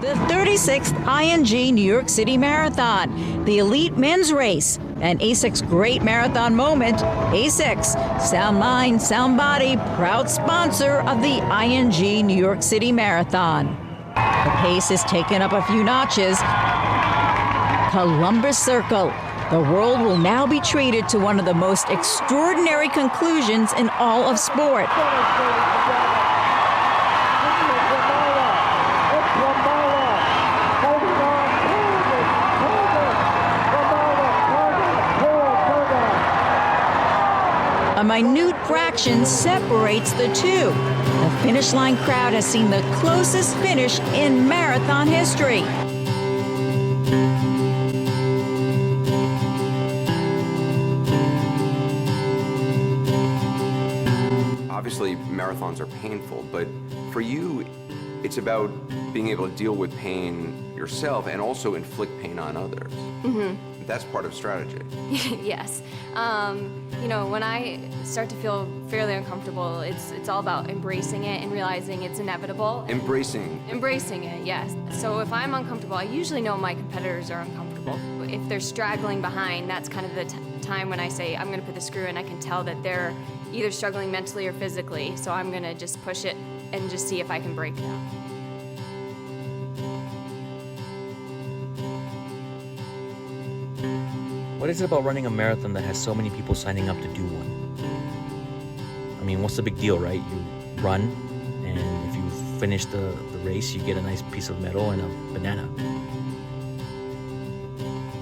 The 36th ING New York City Marathon, the elite men's race, and ASIC's great marathon moment. ASICS, sound mind, sound body, proud sponsor of the ING New York City Marathon. The pace is taken up a few notches. Columbus Circle. The world will now be treated to one of the most extraordinary conclusions in all of sport. A minute fraction separates the two. The finish line crowd has seen the closest finish in marathon history. Obviously, marathons are painful, but for you, it's about being able to deal with pain yourself and also inflict pain on others. Mm-hmm. That's part of strategy. Yes. You know, when I start to feel fairly uncomfortable, it's all about embracing it and realizing it's inevitable. Embracing it, yes. So if I'm uncomfortable, I usually know my competitors are uncomfortable. If they're straggling behind, that's kind of the time when I say, I'm gonna put the screw in. I can tell that they're either struggling mentally or physically, so I'm gonna just push it and just see if I can break them. What is it about running a marathon that has so many people signing up to do one? I mean, what's the big deal, right? You run, and if you finish the race, you get a nice piece of metal and a banana.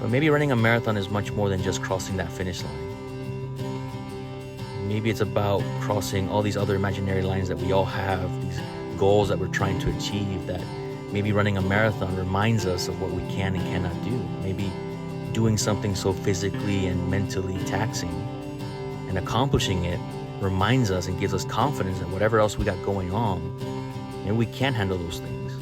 But maybe running a marathon is much more than just crossing that finish line. Maybe it's about crossing all these other imaginary lines that we all have, these goals that we're trying to achieve, that maybe running a marathon reminds us of what we can and cannot do. Maybe doing something so physically and mentally taxing and accomplishing it reminds us and gives us confidence that whatever else we got going on, maybe we can handle those things.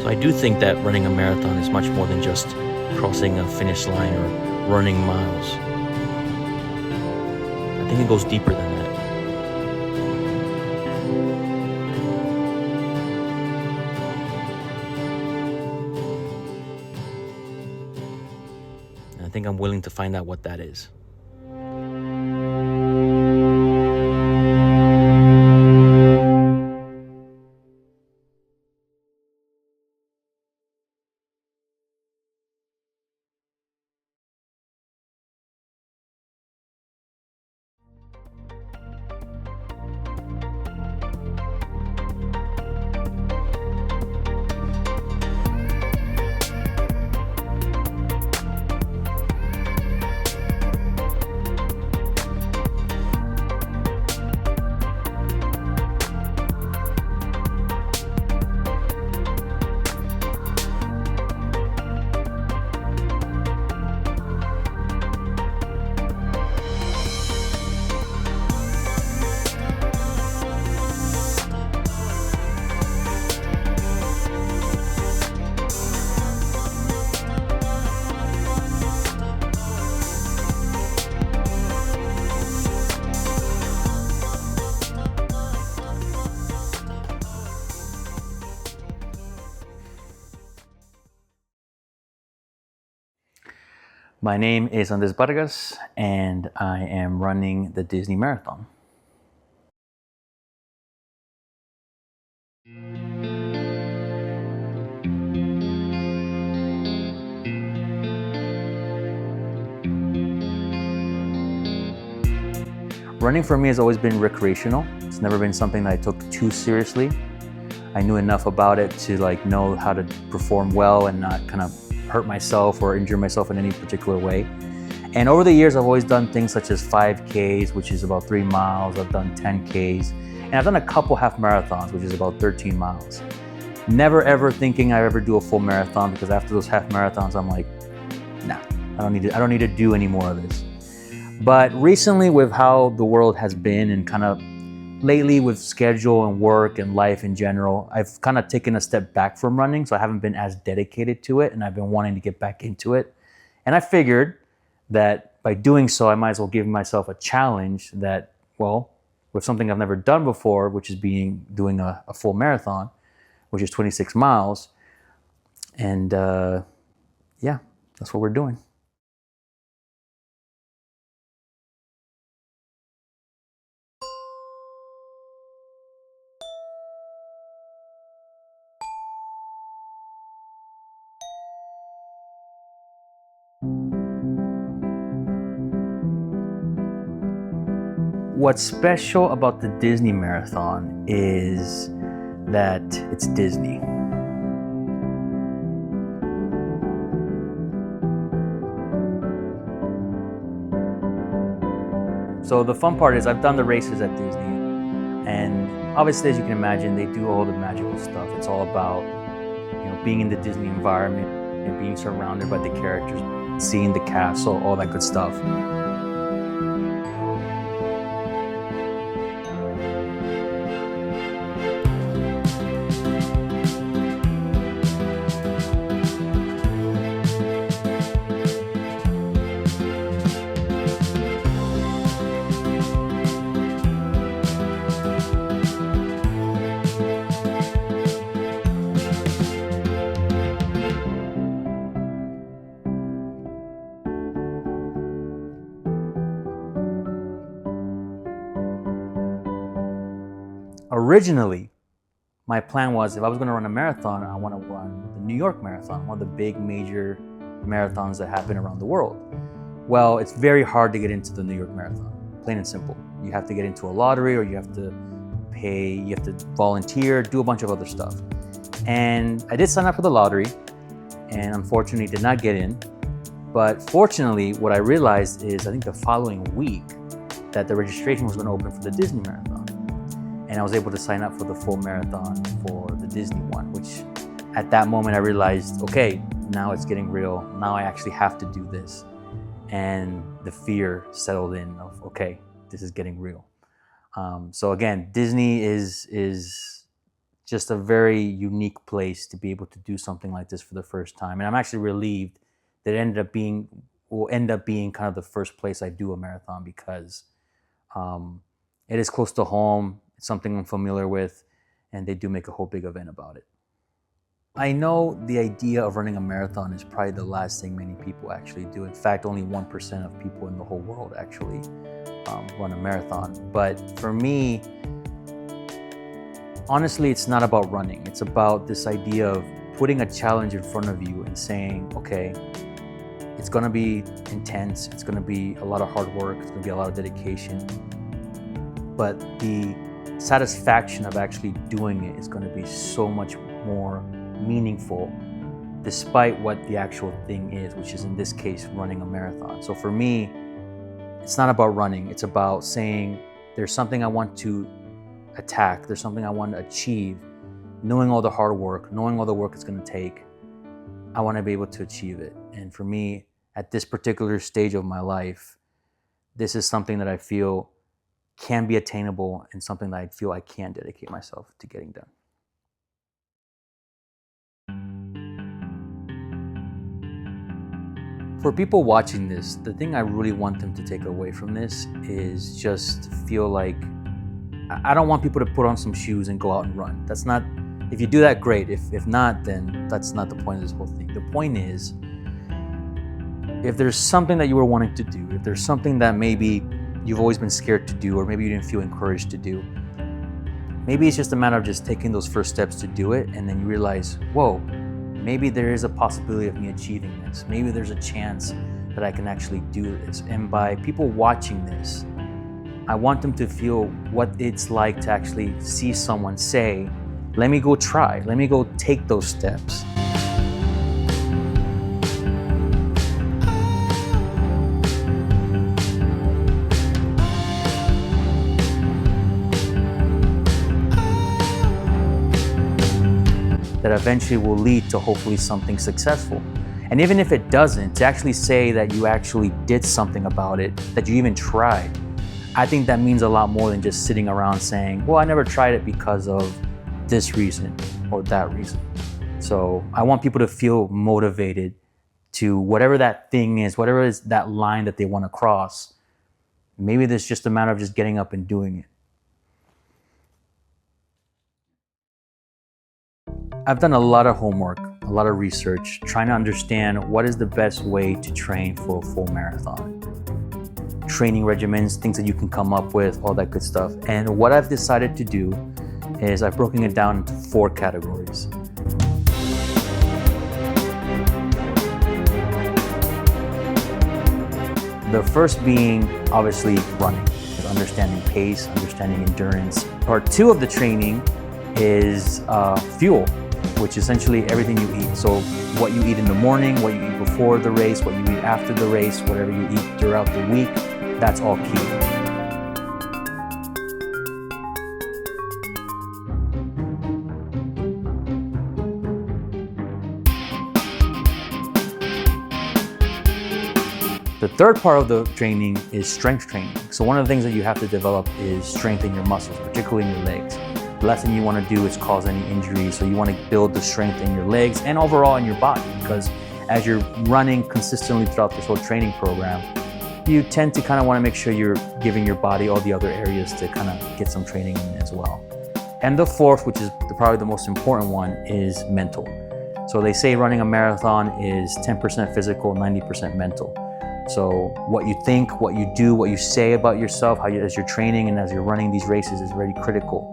So I do think that running a marathon is much more than just crossing a finish line or running miles. I think it goes deeper than that. And I think I'm willing to find out what that is. My name is Andres Vargas, and I am running the Disney Marathon. Running for me has always been recreational. It's never been something that I took too seriously. I knew enough about it to know how to perform well and not kind of hurt myself or injure myself in any particular way. And over the years, I've always done things such as 5Ks, which is about 3 miles. I've done 10Ks, and I've done a couple half marathons, which is about 13 miles. Never ever thinking I ever do a full marathon, because after those half marathons, I'm like, nah, I don't need to do any more of this. But recently, with how the world has been and kind of lately with schedule and work and life in general, I've kind of taken a step back from running, so I haven't been as dedicated to it, and I've been wanting to get back into it. And I figured that by doing so, I might as well give myself a challenge that, well, with something I've never done before, which is doing a full marathon, which is 26 miles. And yeah, that's what we're doing. What's special about the Disney Marathon is that it's Disney. So the fun part is I've done the races at Disney, and obviously, as you can imagine, they do all the magical stuff. It's all about, being in the Disney environment and being surrounded by the characters, seeing the castle, all that good stuff. Originally, my plan was if I was going to run a marathon, I want to run the New York Marathon, one of the big major marathons that happen around the world. Well, it's very hard to get into the New York Marathon, plain and simple. You have to get into a lottery, or you have to pay, you have to volunteer, do a bunch of other stuff. And I did sign up for the lottery, and unfortunately did not get in. But fortunately, what I realized is I think the following week that the registration was going to open for the Disney Marathon. And I was able to sign up for the full marathon for the Disney one, which at that moment I realized, okay, now it's getting real. Now I actually have to do this. And the fear settled in of, okay, this is getting real. So again, Disney is just a very unique place to be able to do something like this for the first time. And I'm actually relieved that it will end up being kind of the first place I do a marathon, because it is close to home. It's something I'm familiar with, and they do make a whole big event about it. I know the idea of running a marathon is probably the last thing many people actually do. In fact, only 1% of people in the whole world actually run a marathon. But for me, honestly, it's not about running. It's about this idea of putting a challenge in front of you and saying, okay, it's gonna be intense. It's gonna be a lot of hard work. It's gonna be a lot of dedication. But the satisfaction of actually doing it is going to be so much more meaningful, despite what the actual thing is, which is in this case running a marathon. So for me, it's not about running. It's about saying there's something I want to attack, there's something I want to achieve, knowing all the hard work, knowing all the work it's going to take. I want to be able to achieve it. And for me, at this particular stage of my life, this is something that I feel can be attainable, and something that I feel I can dedicate myself to getting done. For people watching this, the thing I really want them to take away from this is just feel like, I don't want people to put on some shoes and go out and run. That's not, if you do that, great. If not, then that's not the point of this whole thing. The point is, if there's something that you were wanting to do, if there's something that maybe you've always been scared to do, or maybe you didn't feel encouraged to do, maybe it's just a matter of just taking those first steps to do it, and then you realize, whoa, maybe there is a possibility of me achieving this. Maybe there's a chance that I can actually do this. And by people watching this, I want them to feel what it's like to actually see someone say, let me go try, let me go take those steps. That eventually will lead to hopefully something successful. And even if it doesn't, to actually say that you actually did something about it, that you even tried, I think that means a lot more than just sitting around saying, well, I never tried it because of this reason or that reason. So I want people to feel motivated to whatever that thing is, whatever is that line that they want to cross. Maybe it's just a matter of just getting up and doing it. I've done a lot of homework, a lot of research, trying to understand what is the best way to train for a full marathon. Training regimens, things that you can come up with, all that good stuff. And what I've decided to do is I've broken it down into 4 categories. The first being obviously running, understanding pace, understanding endurance. Part 2 of the training is fuel, which is essentially everything you eat. So what you eat in the morning, what you eat before the race, what you eat after the race, whatever you eat throughout the week, that's all key. The third part of the training is strength training. So one of the things that you have to develop is strengthen your muscles, particularly in your legs. The last thing you want to do is cause any injuries. So you want to build the strength in your legs and overall in your body, because as you're running consistently throughout this whole training program, you tend to kind of want to make sure you're giving your body all the other areas to kind of get some training in as well. And the fourth, which is probably the most important one, is mental. So they say running a marathon is 10% physical, 90% mental. So what you think, what you do, what you say about yourself, as you're training and as you're running these races is very critical.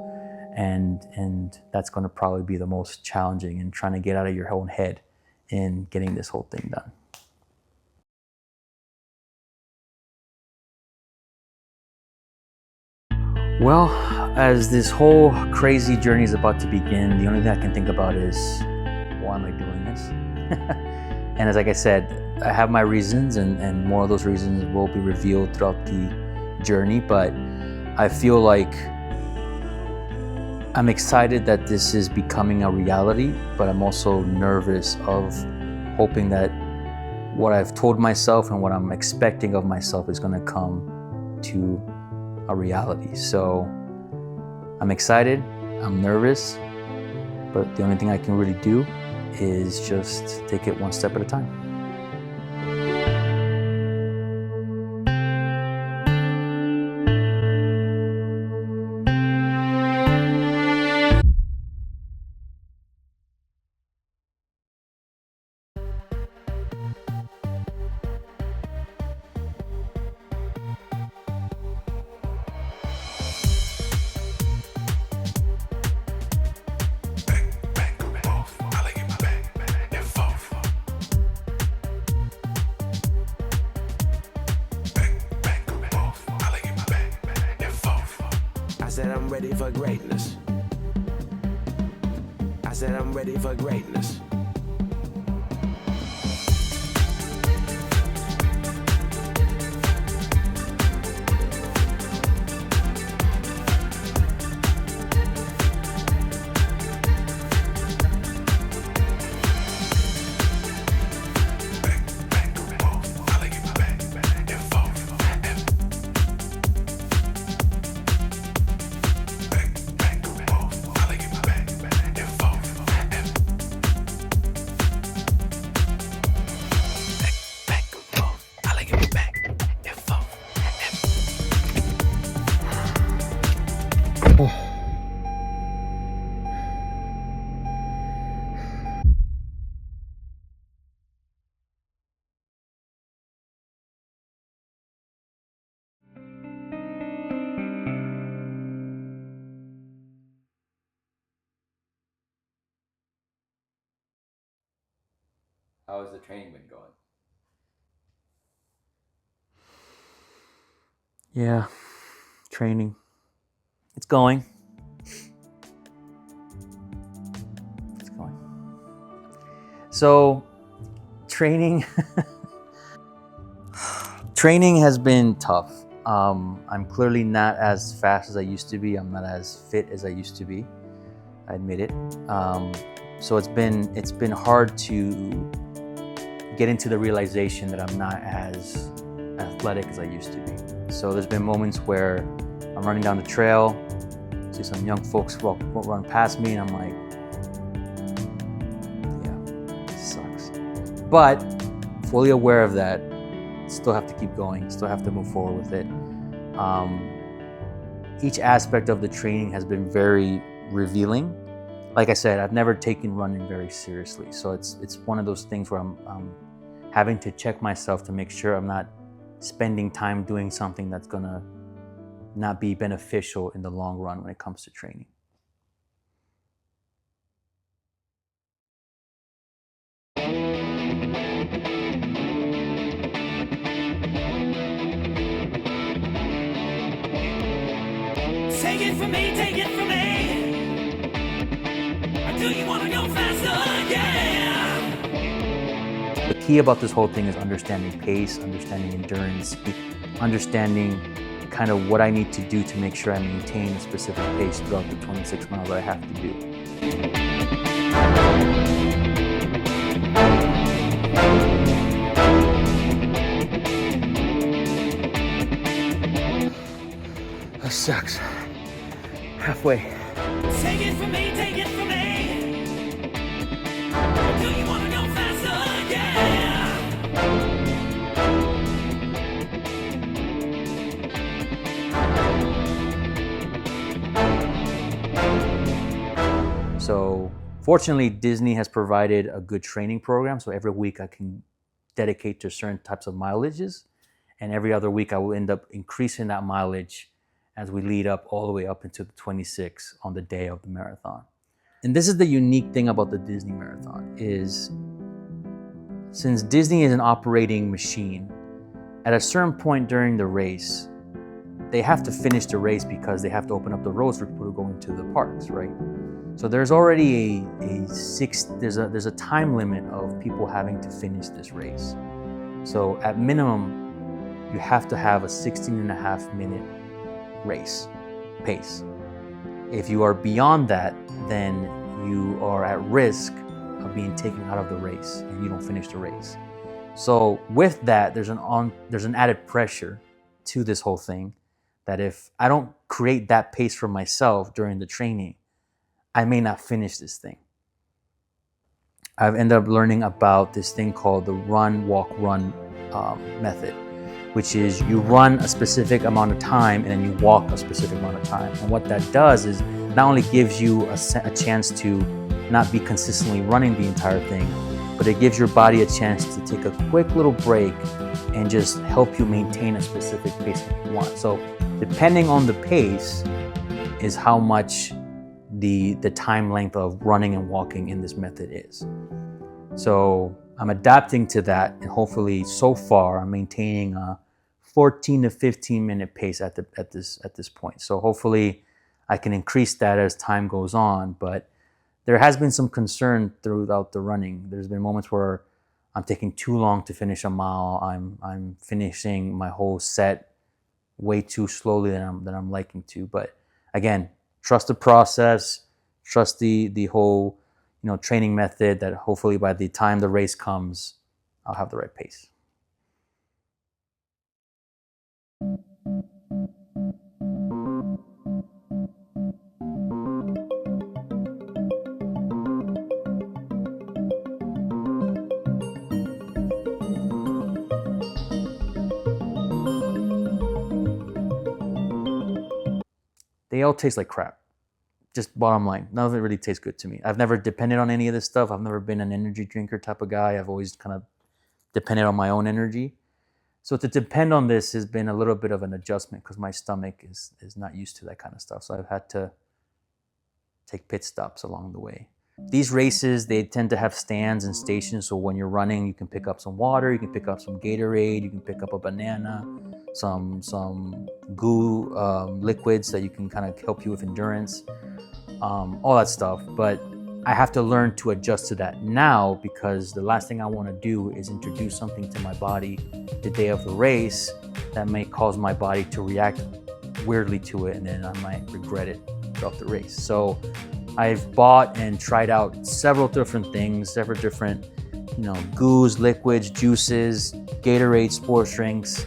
And that's going to probably be the most challenging in trying to get out of your own head in getting this whole thing done. Well, as this whole crazy journey is about to begin, the only thing I can think about is, why am I doing this? And as like I said, I have my reasons, and more of those reasons will be revealed throughout the journey, but I feel like I'm excited that this is becoming a reality, but I'm also nervous of hoping that what I've told myself and what I'm expecting of myself is going to come to a reality. So I'm excited, I'm nervous, but the only thing I can really do is just take it one step at a time. I said I'm ready for greatness. I said I'm ready for greatness. How has the training been going? Yeah, training. It's going. It's going. So, training. Training has been tough. I'm clearly not as fast as I used to be. I'm not as fit as I used to be. I admit it. So it's been hard to get into the realization that I'm not as athletic as I used to be. So there's been moments where I'm running down the trail, see some young folks run past me, and I'm like, yeah, this sucks. But fully aware of that, still have to keep going, still have to move forward with it. Each aspect of the training has been very revealing. Like I said, I've never taken running very seriously. So it's one of those things where I'm having to check myself to make sure I'm not spending time doing something that's gonna not be beneficial in the long run when it comes to training. Take it from me, take it from me. Or do you wanna go faster? Yeah. The key about this whole thing is understanding pace, understanding endurance, understanding kind of what I need to do to make sure I maintain a specific pace throughout the 26 miles that I have to do. That sucks. Halfway. Take it from me, take it from me. Or do you wanna go faster? Yeah. So fortunately, Disney has provided a good training program. So every week I can dedicate to certain types of mileages. And every other week I will end up increasing that mileage as we lead up all the way up into the 26 on the day of the marathon. And this is the unique thing about the Disney Marathon is since Disney is an operating machine, at a certain point during the race, they have to finish the race because they have to open up the roads for people to go into the parks, right? So there's already there's a time limit of people having to finish this race. So at minimum, you have to have a 16.5-minute race pace. If you are beyond that, then you are at risk of being taken out of the race and you don't finish the race. So with that, there's an added pressure to this whole thing that if I don't create that pace for myself during the training, I may not finish this thing. I've ended up learning about this thing called the run, walk, run method, which is you run a specific amount of time and then you walk a specific amount of time. And what that does is not only gives you a chance to not be consistently running the entire thing, but it gives your body a chance to take a quick little break and just help you maintain a specific pace that you want. So depending on the pace is how much the time length of running and walking in this method is. So I'm adapting to that, and hopefully so far I'm maintaining a 14 to 15 minute pace at this point. So hopefully I can increase that as time goes on, but there has been some concern throughout the running. There's been moments where I'm taking too long to finish a mile. I'm finishing my whole set way too slowly than I'm liking to. But again, trust the process, trust the whole training method that hopefully by the time the race comes, I'll have the right pace. They all taste like crap. Just bottom line, none of it really tastes good to me. I've never depended on any of this stuff. I've never been an energy drinker type of guy. I've always kind of depended on my own energy. So to depend on this has been a little bit of an adjustment because my stomach is not used to that kind of stuff. So I've had to take pit stops along the way. These races, they tend to have stands and stations. So when you're running, you can pick up some water, you can pick up some Gatorade, you can pick up a banana, some goo liquids that you can kind of help you with endurance, all that stuff. But I have to learn to adjust to that now because the last thing I want to do is introduce something to my body the day of the race that may cause my body to react weirdly to it, and then I might regret it throughout the race. So I've bought and tried out several different things, several different, goos, liquids, juices, Gatorade, sports drinks,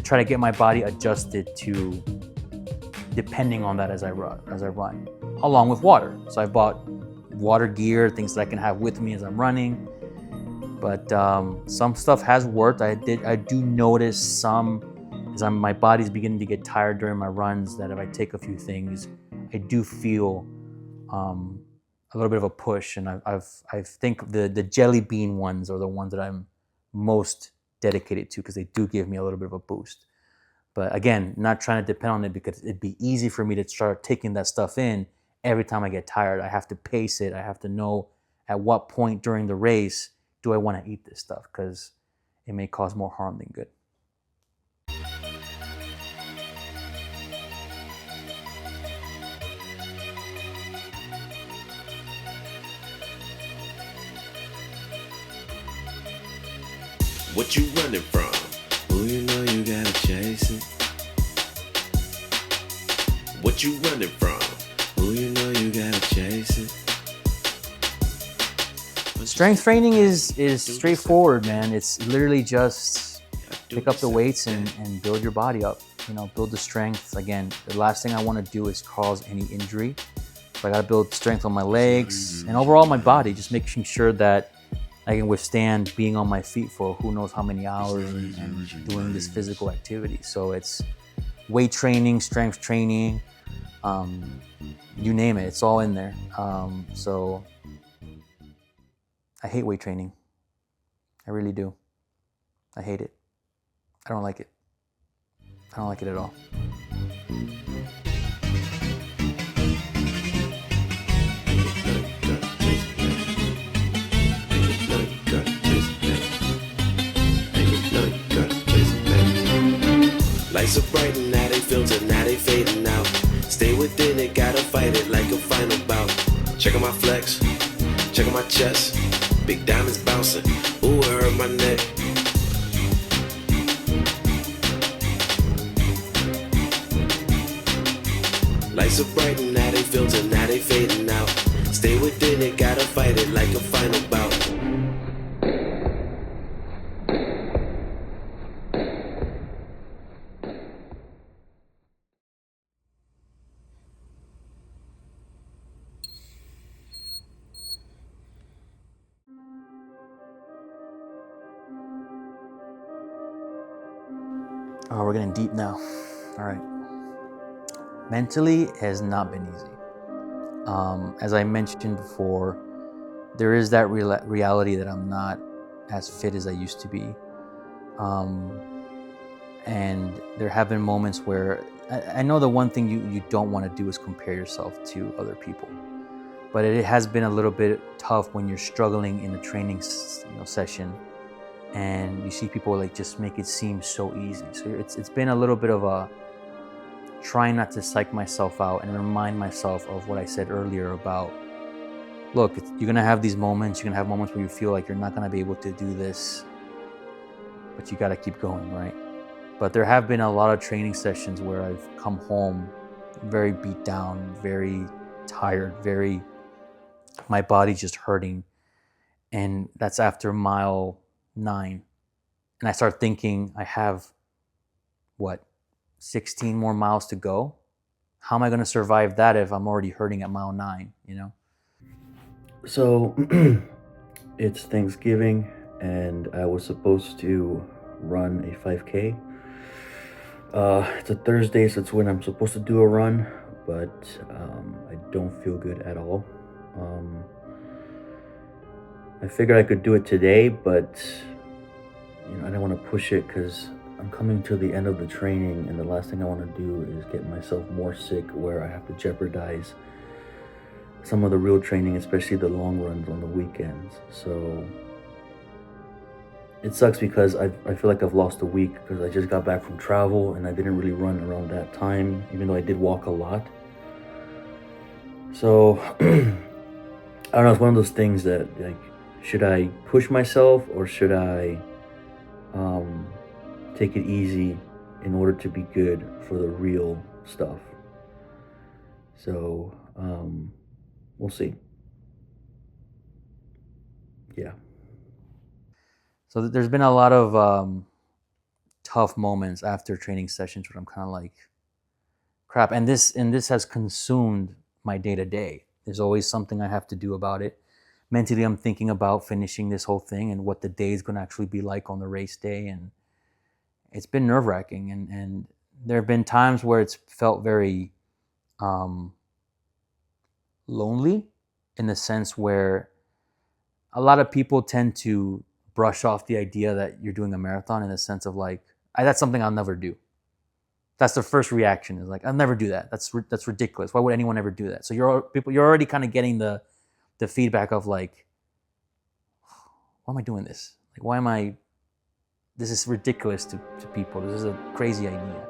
to try to get my body adjusted to depending on that as I run, along with water. So I bought water gear, things that I can have with me as I'm running. But some stuff has worked. I do notice some, as my body's beginning to get tired during my runs, that if I take a few things, I do feel a little bit of a push. And I think the jelly bean ones are the ones that I'm most dedicated to, because they do give me a little bit of a boost. But again, not trying to depend on it, because it'd be easy for me to start taking that stuff in every time I get tired. I have to pace it. I have to know at what point during the race do I want to eat this stuff, because it may cause more harm than good. What you running from? Who you know you gotta chase it. What you running from? Who you know you gotta chase it. Strength training is straightforward, man. It's literally just pick up the weights and build your body up. You know, build the strength. Again, the last thing I want to do is cause any injury. So I got to build strength on my legs and overall my body, just making sure that I can withstand being on my feet for who knows how many hours and doing this physical activity. So it's weight training, strength training, you name it, it's all in there. So I hate weight training. I really do. I hate it. I don't like it. I don't like it at all. Lights are bright and now they filter, now they fading out. Stay within it, gotta fight it like a final bout. Checking my flex, checking my chest. Big diamonds bouncing, ooh, it hurt my neck. Lights are bright and now they filter, now they fading out. Stay within it, gotta fight it like a final bout. Oh, we're getting deep now. All right. Mentally, it has not been easy. As I mentioned before, there is that reality that I'm not as fit as I used to be. And there have been moments where I know the one thing you don't want to do is compare yourself to other people. But it has been a little bit tough when you're struggling in a training session and you see people like just make it seem so easy. So it's been a little bit of a trying not to psych myself out and remind myself of what I said earlier about, look, you're gonna have these moments, you're gonna have moments where you feel like you're not gonna be able to do this, but you gotta keep going, right? But there have been a lot of training sessions where I've come home very beat down, very tired, my body's just hurting. And that's after mile 9. And I start thinking, I have, 16 more miles to go? How am I gonna survive that if I'm already hurting at mile 9, you know? So, it's Thanksgiving, and I was supposed to run a 5K. It's a Thursday, so it's when I'm supposed to do a run, but I don't feel good at all. I figured I could do it today, but I don't want to push it because I'm coming to the end of the training, and the last thing I want to do is get myself more sick where I have to jeopardize some of the real training, especially the long runs on the weekends. So it sucks because I feel like I've lost a week because I just got back from travel and I didn't really run around that time, even though I did walk a lot. So I don't know, it's one of those things that, like, should I push myself or should I take it easy in order to be good for the real stuff? So we'll see. Yeah. So there's been a lot of tough moments after training sessions where I'm kind of like, crap. And this has consumed my day to day. There's always something I have to do about it. Mentally, I'm thinking about finishing this whole thing and what the day is going to actually be like on the race day. And it's been nerve-wracking. And there have been times where it's felt very lonely, in the sense where a lot of people tend to brush off the idea that you're doing a marathon, in the sense of like, that's something I'll never do. That's the first reaction, is like, I'll never do that. That's ridiculous. Why would anyone ever do that? So you're already kind of getting the feedback of like, why am I doing this? Like, this is ridiculous to people. This is a crazy idea.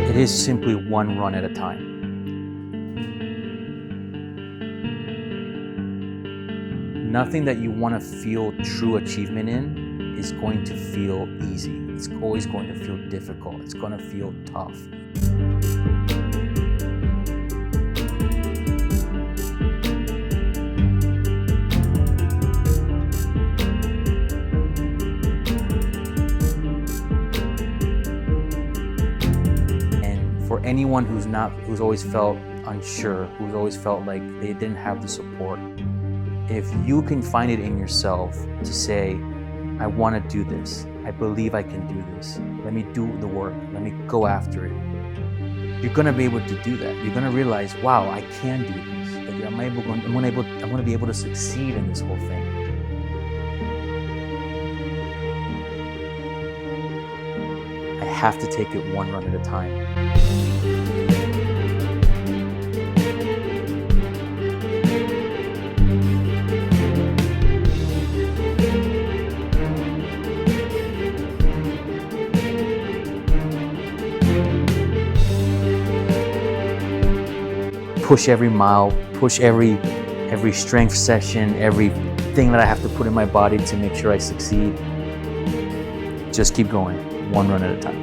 It is simply one run at a time. Nothing that you want to feel true achievement in is going to feel easy. It's always going to feel difficult. It's going to feel tough. For anyone who's always felt unsure, who's always felt like they didn't have the support, if you can find it in yourself to say, I want to do this, I believe I can do this, let me do the work, let me go after it, you're going to be able to do that. You're going to realize, wow, I can do this. Like, I'm going to be able to succeed in this whole thing. I have to take it one run at a time. Push every mile, push every strength session, everything that I have to put in my body to make sure I succeed. Just keep going, one run at a time.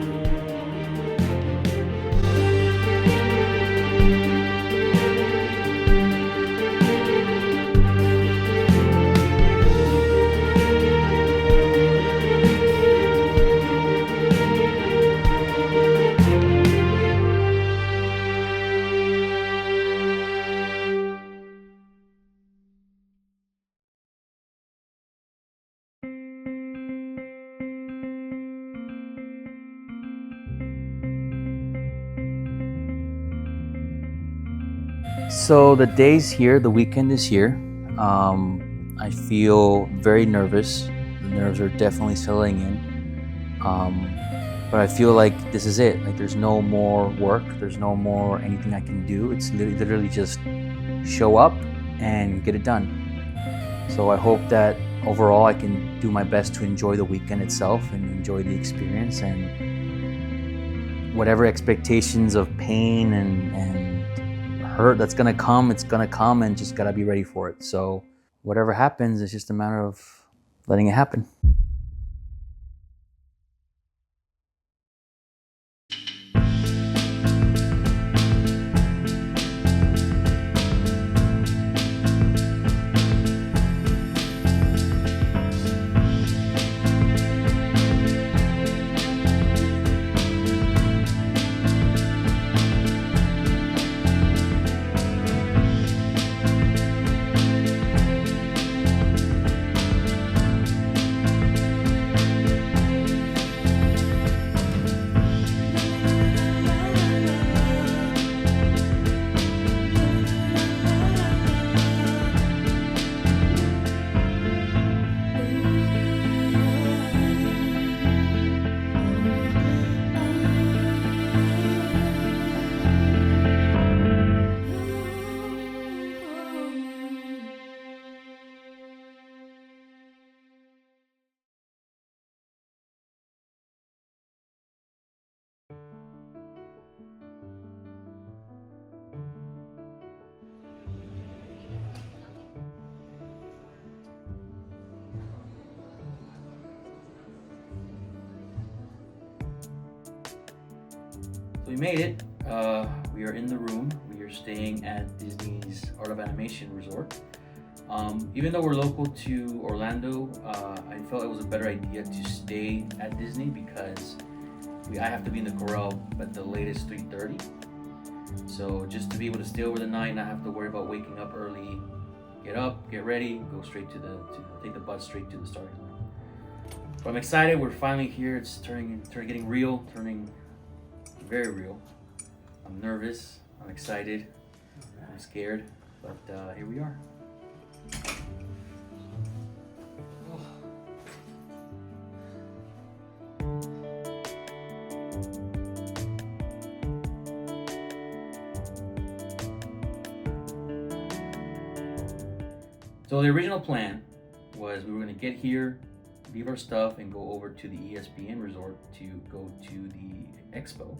So the day's here, the weekend is here. I feel very nervous. The nerves are definitely settling in. But I feel like this is it. Like, there's no more work. There's no more anything I can do. It's literally just show up and get it done. So I hope that overall I can do my best to enjoy the weekend itself and enjoy the experience, and whatever expectations of pain and hurt that's gonna come, it's gonna come, and just gotta be ready for it. So whatever happens, it's just a matter of letting it happen. So we made it. We are in the room. We are staying at Disney's Art of Animation Resort. Even though we're local to Orlando, I felt it was a better idea to stay at Disney because I have to be in the corral at the latest 3:30. So just to be able to stay over the night, not have to worry about waking up early, get up, get ready, go straight to take the bus straight to the starting line. So I'm excited. We're finally here. It's turning getting real, turning very real. I'm nervous. I'm excited. I'm scared, but here we are. So the original plan was we were going to get here, leave our stuff, and go over to the ESPN resort to go to the expo,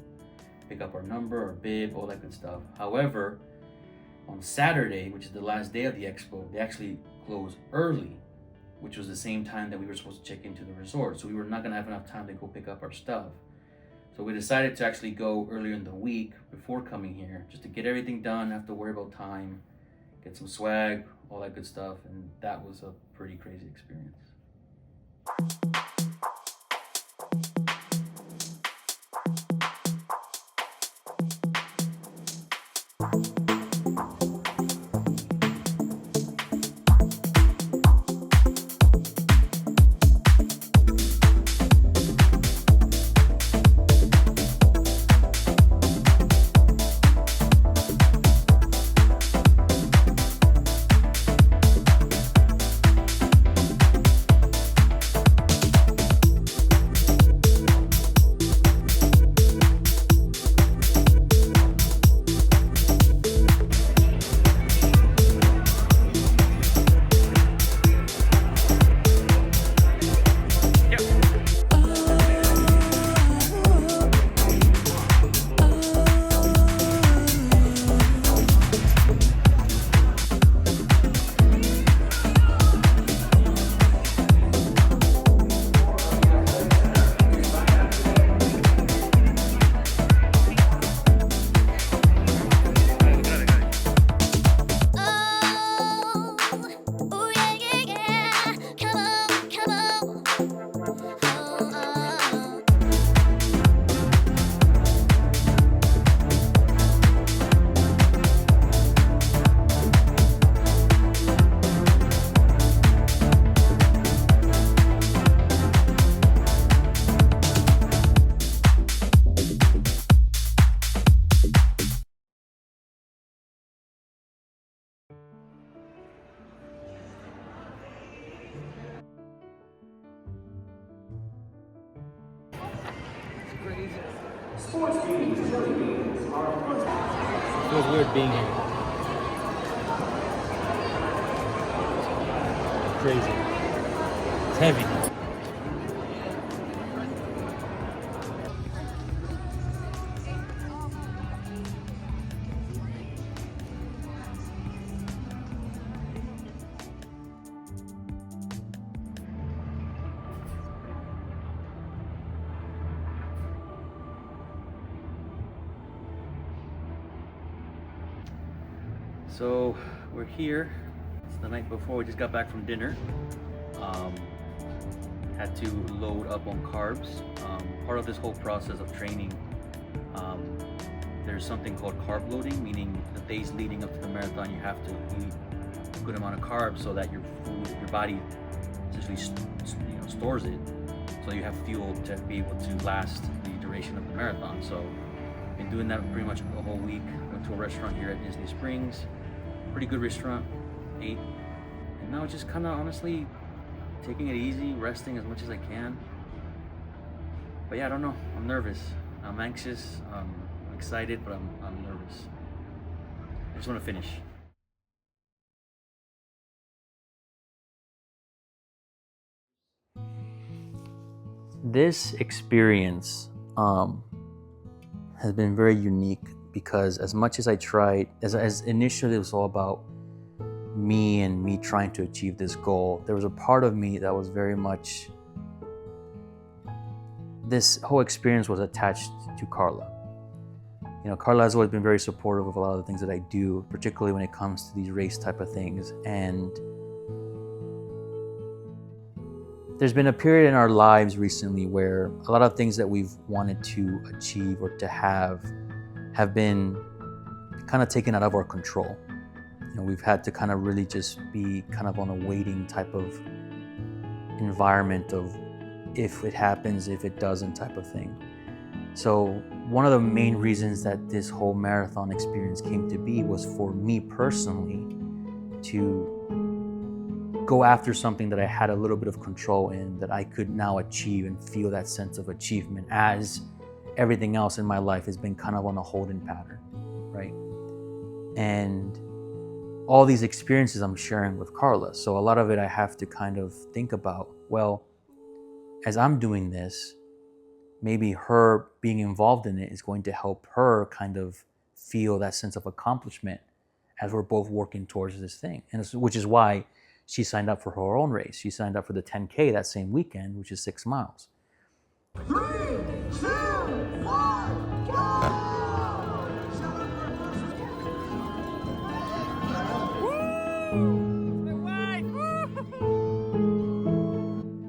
pick up our number, our bib, all that good stuff. However, on Saturday, which is the last day of the expo, they actually close early, which was the same time that we were supposed to check into the resort. So we were not going to have enough time to go pick up our stuff. So we decided to actually go earlier in the week before coming here, just to get everything done, not have to worry about time, get some swag, all that good stuff, and that was a pretty crazy experience. It feels weird being here. Crazy. It's heavy. So we're here. It's the night before. We just got back from dinner. Had to load up on carbs. Part of this whole process of training, there's something called carb loading, meaning the days leading up to the marathon, you have to eat a good amount of carbs so that your body essentially stores it, so you have fuel to be able to last the duration of the marathon. So been doing that pretty much a whole week. Went to a restaurant here at Disney Springs, pretty good restaurant, ate, and now just kind of honestly taking it easy, resting as much as I can. But yeah, I don't know, I'm nervous, I'm anxious, I'm excited, but I'm nervous. I just want to finish. This experience has been very unique because as much as I tried, as initially it was all about me and me trying to achieve this goal, there was a part of me that was very much, this whole experience was attached to Carla. You know, Carla has always been very supportive of a lot of the things that I do, particularly when it comes to these race type of things. And there's been a period in our lives recently where a lot of things that we've wanted to achieve or to have been kind of taken out of our control. You know, we've had to kind of really just be kind of on a waiting type of environment of if it happens, if it doesn't type of thing. So one of the main reasons that this whole marathon experience came to be was for me personally to go after something that I had a little bit of control in, that I could now achieve and feel that sense of achievement, as everything else in my life has been kind of on a holding pattern, right? And all these experiences I'm sharing with Carla. So a lot of it I have to kind of think about, well, as I'm doing this, maybe her being involved in it is going to help her kind of feel that sense of accomplishment as we're both working towards this thing. And which is why she signed up for her own race. She signed up for the 10K that same weekend, which is 6 miles. 3, 2, 1, go!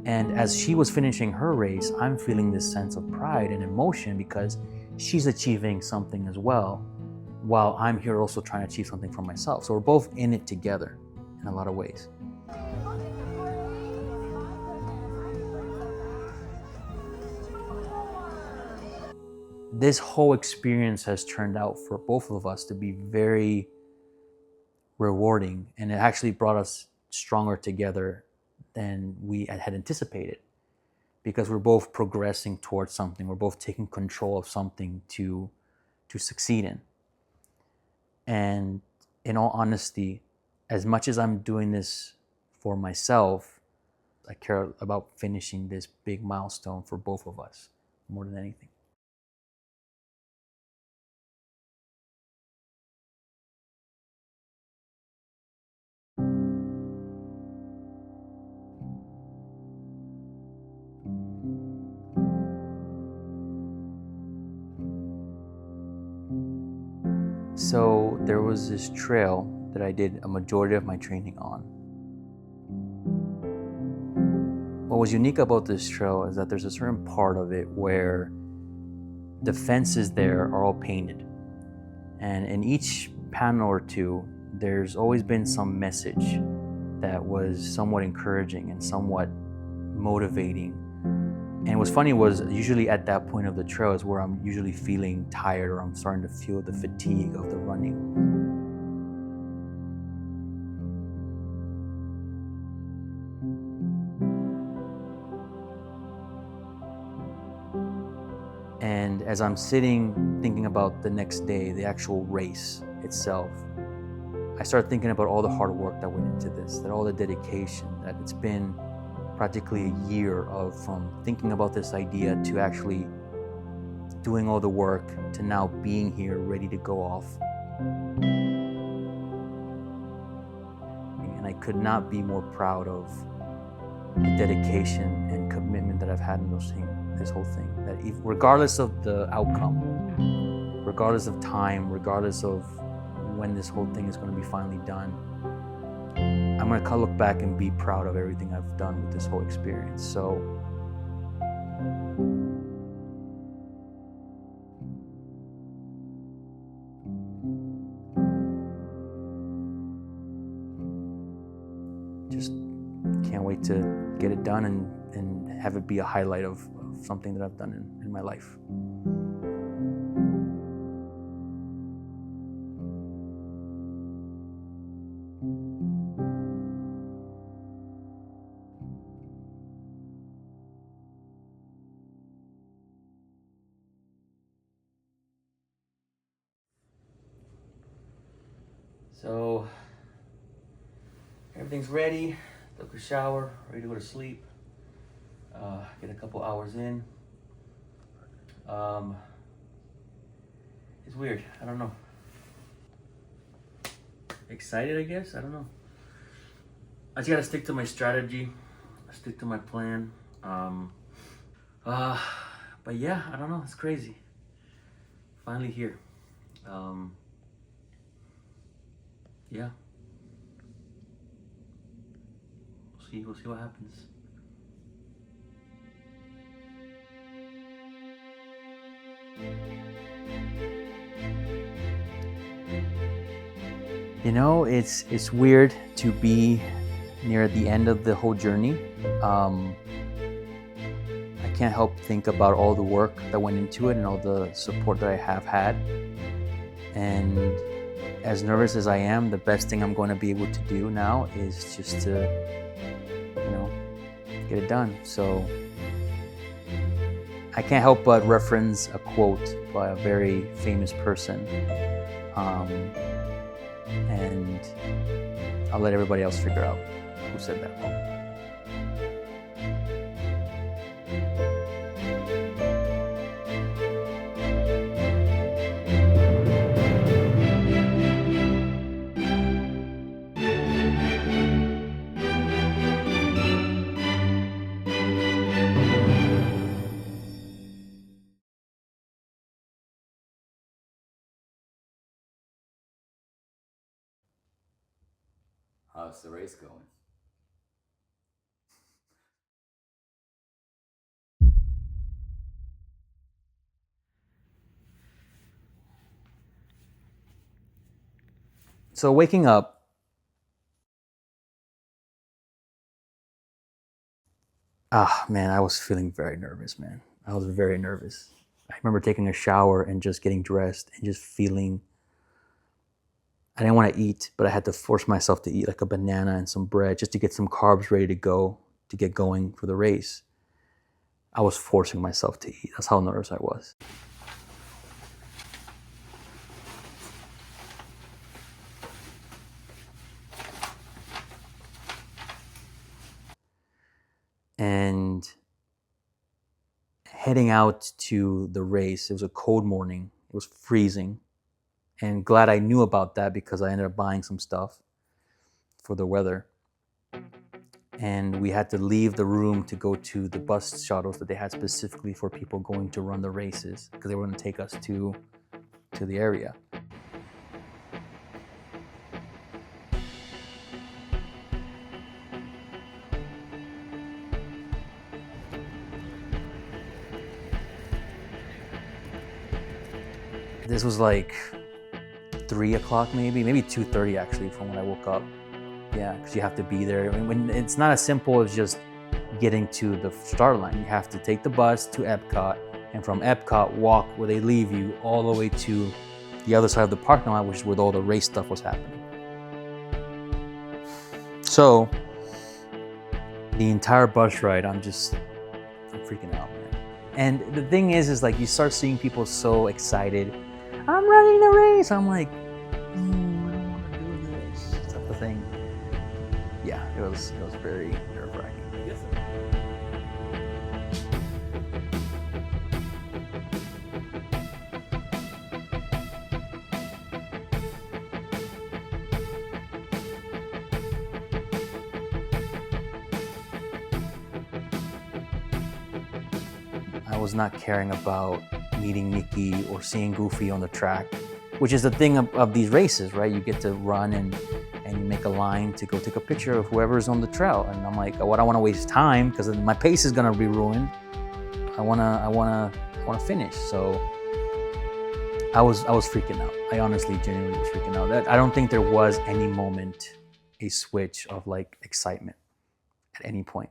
And as she was finishing her race, I'm feeling this sense of pride and emotion because she's achieving something as well, while I'm here also trying to achieve something for myself. So we're both in it together in a lot of ways. This whole experience has turned out for both of us to be very rewarding, and it actually brought us stronger together than we had anticipated, because we're both progressing towards something. We're both taking control of something to succeed in. And in all honesty, as much as I'm doing this for myself, I care about finishing this big milestone for both of us more than anything. So there was this trail that I did a majority of my training on. What was unique about this trail is that there's a certain part of it where the fences there are all painted. And in each panel or two, there's always been some message that was somewhat encouraging and somewhat motivating. And what's funny was usually at that point of the trail is where I'm usually feeling tired, or I'm starting to feel the fatigue of the running. And as I'm sitting thinking about the next day, the actual race itself, I start thinking about all the hard work that went into this, that all the dedication, that it's been practically a year of from thinking about this idea to actually doing all the work to now being here ready to go off. And I could not be more proud of the dedication and commitment that I've had in this whole thing. That regardless of the outcome, regardless of time, regardless of when this whole thing is going to be finally done, I'm going to look back and be proud of everything I've done with this whole experience. So just can't wait to get it done and have it be a highlight of something that I've done in my life. So everything's ready. Took a shower, ready to go to sleep. Get a couple hours in. It's weird. I don't know. Excited, I guess. I don't know. I just gotta stick to my strategy. Stick to my plan. But yeah, I don't know. It's crazy. Finally here. Yeah. We'll see what happens. You know, it's weird to be near the end of the whole journey. I can't help think about all the work that went into it and all the support that I have had. And as nervous as I am, the best thing I'm going to be able to do now is just to, you know, get it done. So I can't help but reference a quote by a very famous person. And I'll let everybody else figure out who said that quote. How's the race going? So waking up, man, I was feeling very nervous, man. I was very nervous. I remember taking a shower and just getting dressed and just feeling, I didn't want to eat, but I had to force myself to eat like a banana and some bread just to get some carbs ready to go, to get going for the race. I was forcing myself to eat. That's how nervous I was. And heading out to the race, it was a cold morning. It was freezing. And glad I knew about that because I ended up buying some stuff for the weather. And we had to leave the room to go to the bus shuttles that they had specifically for people going to run the races because they were going to take us to the area. This was like 3 o'clock maybe 2:30 actually from when I woke up. Yeah, because you have to be there. I mean, when it's not as simple as just getting to the start line. You have to take the bus to Epcot, and from Epcot walk where they leave you all the way to the other side of the parking lot, which is where all the race stuff was happening. So the entire bus ride, I'm freaking out, man. And the thing is like you start seeing people so excited. I'm running the race. I'm like, I don't want to do this type of thing. Yeah, it was very nerve-wracking. Yes. I was not caring about meeting Mickey or seeing Goofy on the track, which is the thing of these races, right? You get to run and you make a line to go take a picture of whoever's on the trail. And I'm like, oh, I don't want to waste time because my pace is gonna be ruined. I wanna finish. So I was freaking out. I honestly, genuinely was freaking out. I don't think there was any moment, a switch of like excitement at any point.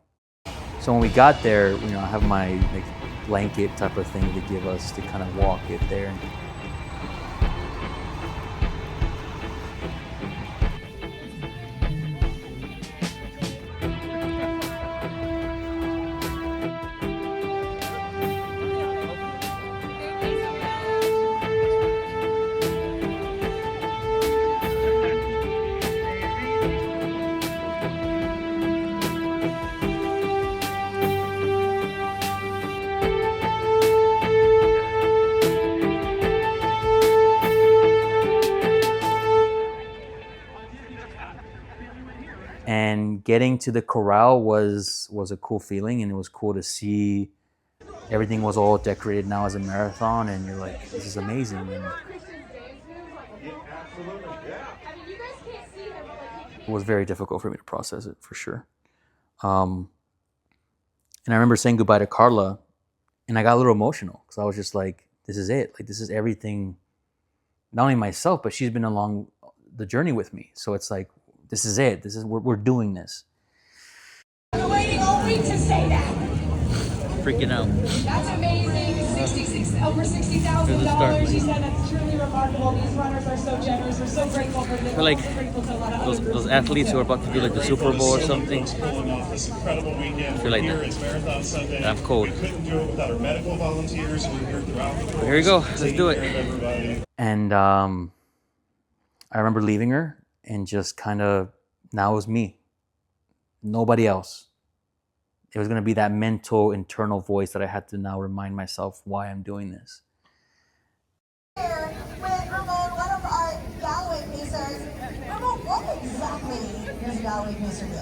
So when we got there, you know, I have my like blanket type of thing to give us to kind of walk it there. And getting to the corral was a cool feeling, and it was cool to see everything was all decorated now as a marathon, and you're like, this is amazing. And It was very difficult for me to process it, for sure. And I remember saying goodbye to Carla, and I got a little emotional because I was just like, this is it. Like, this is everything, not only myself, but she's been along the journey with me. So it's like, this is it. We're doing this. I've been waiting all week to say that. Freaking out. That's amazing. Over $60,000. You said that's truly remarkable. These runners are so generous. We're so grateful for this. We're like so grateful to let others those athletes who are about to do like the Super Bowl or something. Pulling off this incredible weekend I feel like here that. at Marathon Sunday. I'm cold. We couldn't do it without our medical volunteers who are here throughout the course. Here we go. Let's taking do care of it. everybody. And I remember leaving her and just kind of, now it was me. Nobody else. It was going to be that mental, internal voice that I had to now remind myself why I'm doing this. Here with Ramon, one of our Galway pacers. Ramon, what exactly does a Galway pacer do?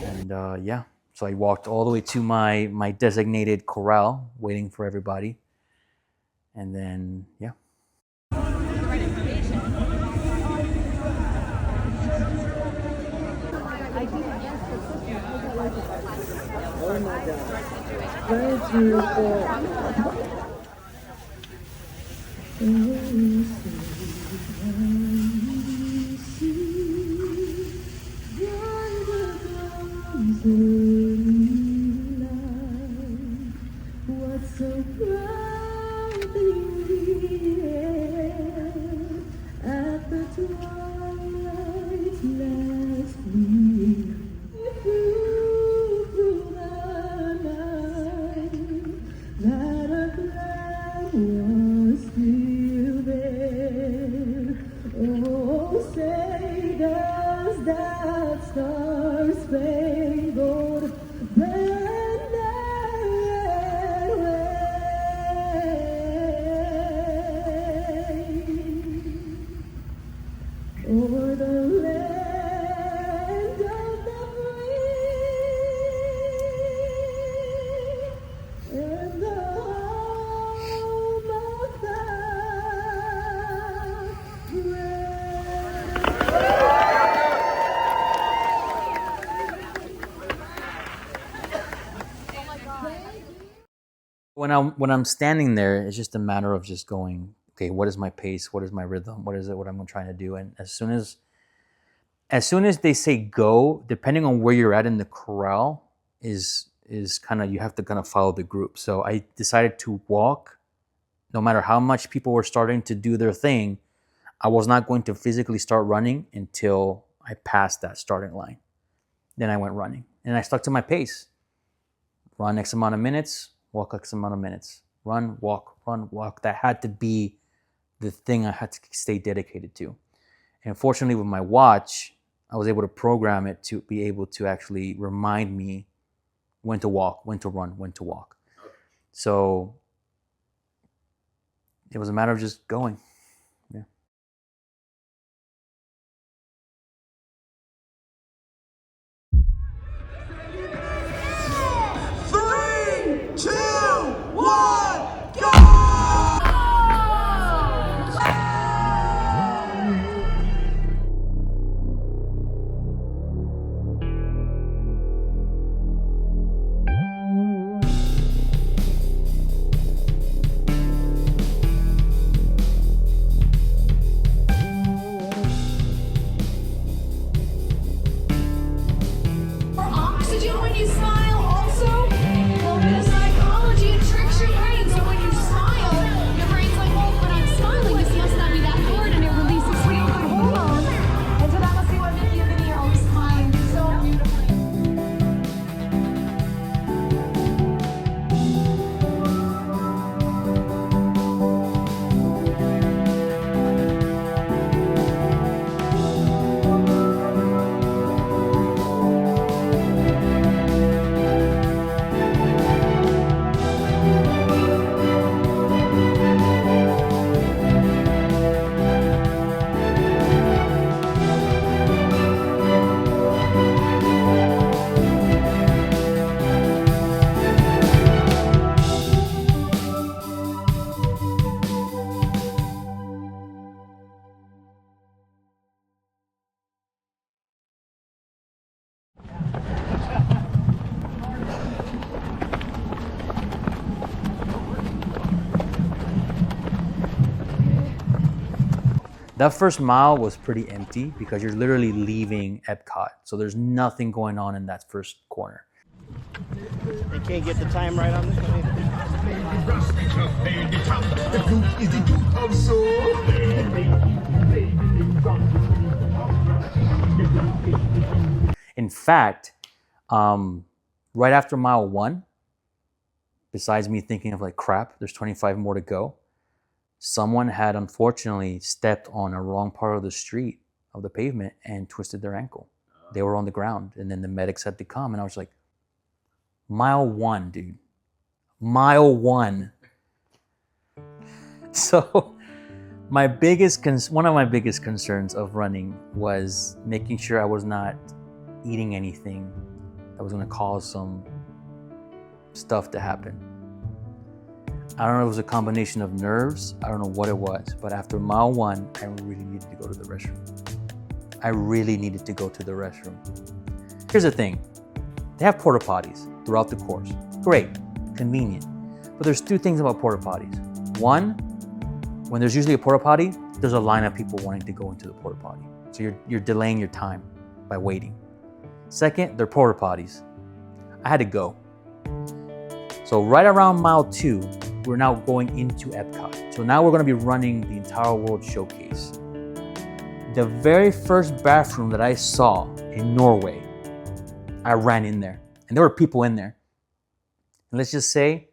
And yeah, so I walked all the way to my designated corral, waiting for everybody. And then, yeah. Oh my God. Thank you for... What's so proud in the air at the twilight's last gleam? Through the night, that a plan was still there. Oh, say does that star-spangled banner wave over the land of the free and the home of the When I'm standing there, it's just a matter of just going, okay, what is my pace? What is my rhythm? What is it? What I'm trying to do? And as soon as they say go, depending on where you're at in the corral, is kind of, you have to kind of follow the group. So I decided to walk, no matter how much people were starting to do their thing. I was not going to physically start running until I passed that starting line. Then I went running, and I stuck to my pace. Run X amount of minutes, walk X amount of minutes. Run, walk, run, walk. That had to be the thing I had to stay dedicated to. And fortunately, with my watch, I was able to program it to be able to actually remind me when to walk, when to run, when to walk. So it was a matter of just going. Yeah. That first mile was pretty empty because you're literally leaving Epcot. So there's nothing going on in that first corner. They can't get the time right on this one. In fact, right after mile 1, besides me thinking of like, crap, there's 25 more to go, someone had unfortunately stepped on a wrong part of the street, of the pavement, and twisted their ankle. They were on the ground, and then the medics had to come, and I was like, mile 1, dude. Mile 1. So one of my biggest concerns of running was making sure I was not eating anything that was going to cause some stuff to happen. I don't know if it was a combination of nerves. I don't know what it was, but after mile 1, I really needed to go to the restroom. I really needed to go to the restroom. Here's the thing. They have porta potties throughout the course. Great, convenient. But there's 2 things about porta potties. One, when there's usually a porta potty, there's a line of people wanting to go into the porta potty. So you're delaying your time by waiting. Second, they're porta potties. I had to go. So right around mile 2, we're now going into Epcot. So now we're going to be running the entire World Showcase. The very first bathroom that I saw in Norway, I ran in there. And there were people in there. And let's just say,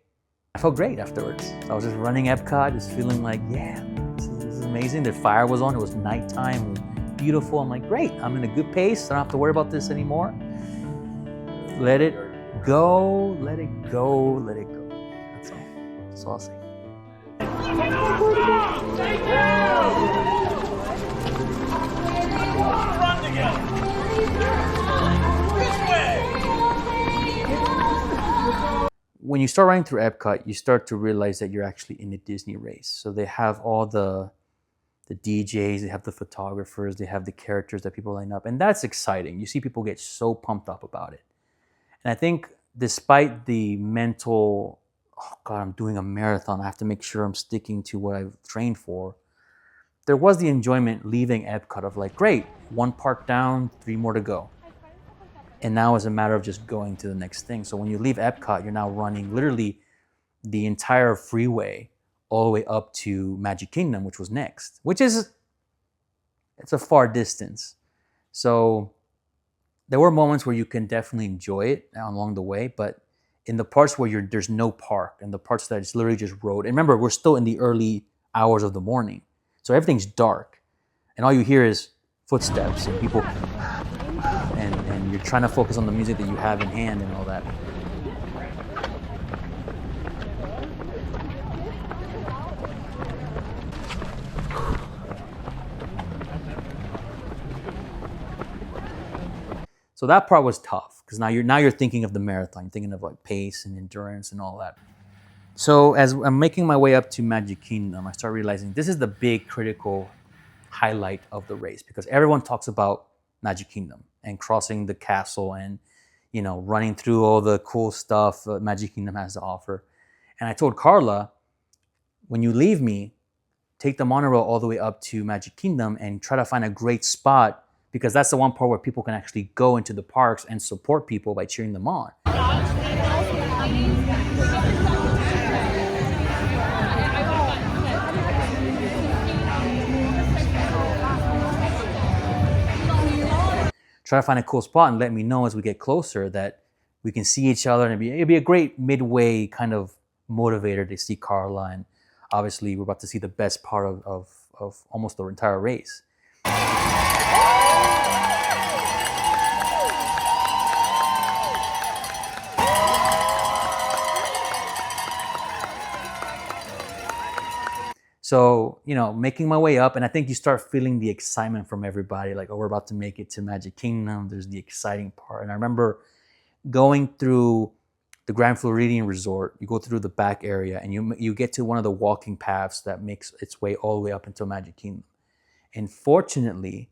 I felt great afterwards. So I was just running Epcot, just feeling like, yeah, this is amazing. The fire was on, it was nighttime, it was beautiful. I'm like, great, I'm in a good pace. I don't have to worry about this anymore. Let it go, let it go, let it go. That's all. That's all I'll say. Run together. This way. When you start running through Epcot, you start to realize that you're actually in a Disney race. So they have all the DJs, they have the photographers, they have the characters that people line up. And that's exciting. You see people get so pumped up about it. And I think despite the mental, oh God, I'm doing a marathon, I have to make sure I'm sticking to what I've trained for, there was the enjoyment leaving Epcot of like, great, 1 park down, 3 more to go. And now it's a matter of just going to the next thing. So when you leave Epcot, you're now running literally the entire freeway all the way up to Magic Kingdom, which was next, it's a far distance. So there were moments where you can definitely enjoy it along the way, but in the parts where there's no park and the parts that it's literally just road. And remember, we're still in the early hours of the morning. So everything's dark and all you hear is footsteps and people, and you're trying to focus on the music that you have in hand and all that. So that part was tough because now you're thinking of the marathon, you're thinking of like pace and endurance and all that. So as I'm making my way up to Magic Kingdom, I start realizing this is the big critical highlight of the race because everyone talks about Magic Kingdom and crossing the castle and, running through all the cool stuff Magic Kingdom has to offer. And I told Carla, when you leave me, take the monorail all the way up to Magic Kingdom and try to find a great spot because that's the one part where people can actually go into the parks and support people by cheering them on. Try to find a cool spot and let me know as we get closer that we can see each other, and it'd be a great midway kind of motivator to see Carla. And obviously we're about to see the best part of almost the entire race. So, making my way up, and I think you start feeling the excitement from everybody, like, oh, we're about to make it to Magic Kingdom. There's the exciting part. And I remember going through the Grand Floridian Resort, you go through the back area, and you get to one of the walking paths that makes its way all the way up into Magic Kingdom. And fortunately,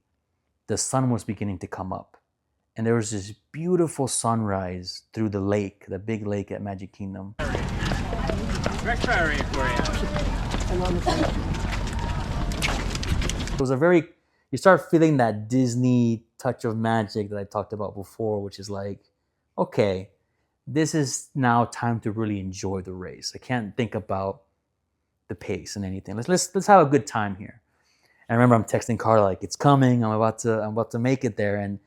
the sun was beginning to come up. And there was this beautiful sunrise through the lake, the big lake at Magic Kingdom. Direct fire range for you. was a very, you start feeling that Disney touch of magic that I talked about before, which is like, okay, this is now time to really enjoy the race. I can't think about the pace and anything. Let's have a good time here. And I remember I'm texting Carla like, it's coming. I'm about to make it there. And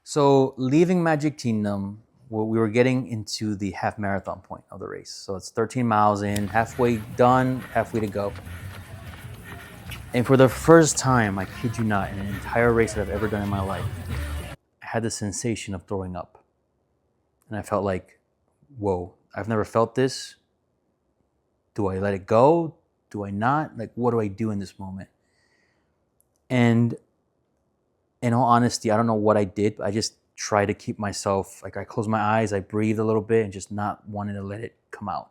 so leaving Magic Kingdom, we were getting into the half marathon point of the race. So it's 13 miles in, halfway done, halfway to go. And for the first time, I kid you not, in an entire race that I've ever done in my life, I had the sensation of throwing up. And I felt like, whoa, I've never felt this. Do I let it go? Do I not? Like, what do I do in this moment? And in all honesty, I don't know what I did, but I just tried to keep myself, like I closed my eyes, I breathed a little bit and just not wanting to let it come out.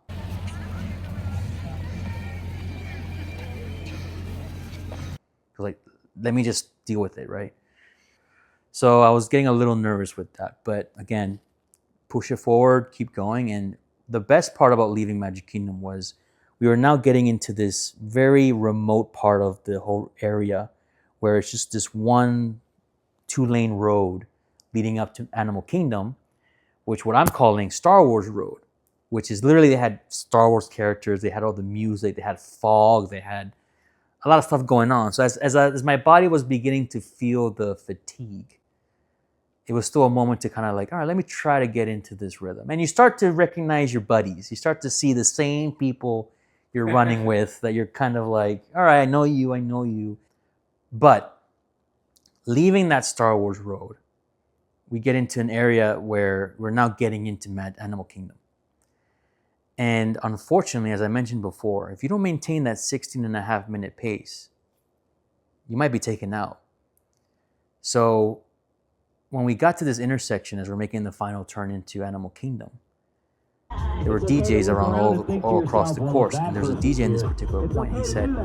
Like, let me just deal with it, right? So I was getting a little nervous with that, but again, push it forward, keep going. And the best part about leaving Magic Kingdom was we were now getting into this very remote part of the whole area where it's just this one 2-lane road leading up to Animal Kingdom, which what I'm calling Star Wars Road, which is literally, they had Star Wars characters, they had all the music, they had fog, they had a lot of stuff going on. So as my body was beginning to feel the fatigue, it was still a moment to kind of like, all right, let me try to get into this rhythm. And you start to recognize your buddies. You start to see the same people you're running with that you're kind of like, all right, I know you. But leaving that Star Wars road, we get into an area where we're now getting into Animal Kingdom. And unfortunately, as I mentioned before, if you don't maintain that 16.5-minute pace, you might be taken out. So when we got to this intersection, as we're making the final turn into Animal Kingdom, there were DJs around all across the course. And there's a DJ in this particular point. He said,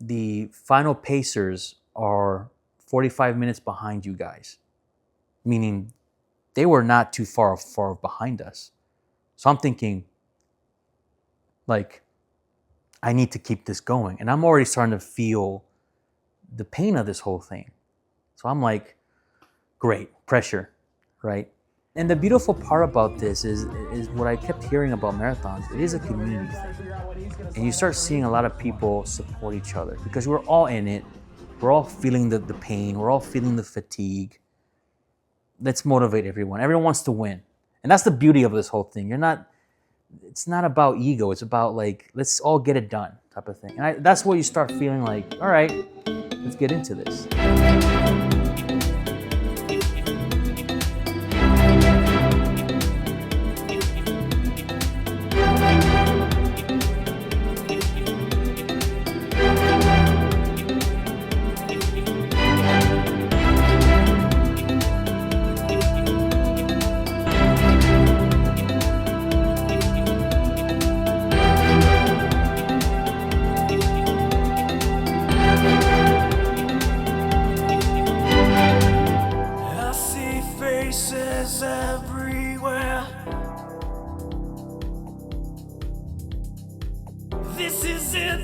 the final pacers are 45 minutes behind you guys, meaning they were not too far behind us. So I'm thinking, like, I need to keep this going. And I'm already starting to feel the pain of this whole thing. So I'm like, great, pressure, right? And the beautiful part about this is what I kept hearing about marathons. It is a community thing. And you start seeing a lot of people support each other because we're all in it. We're all feeling the pain. We're all feeling the fatigue. Let's motivate everyone. Everyone wants to win. And that's the beauty of this whole thing. It's not about ego. It's about like, let's all get it done type of thing. And that's where you start feeling like, all right, let's get into this.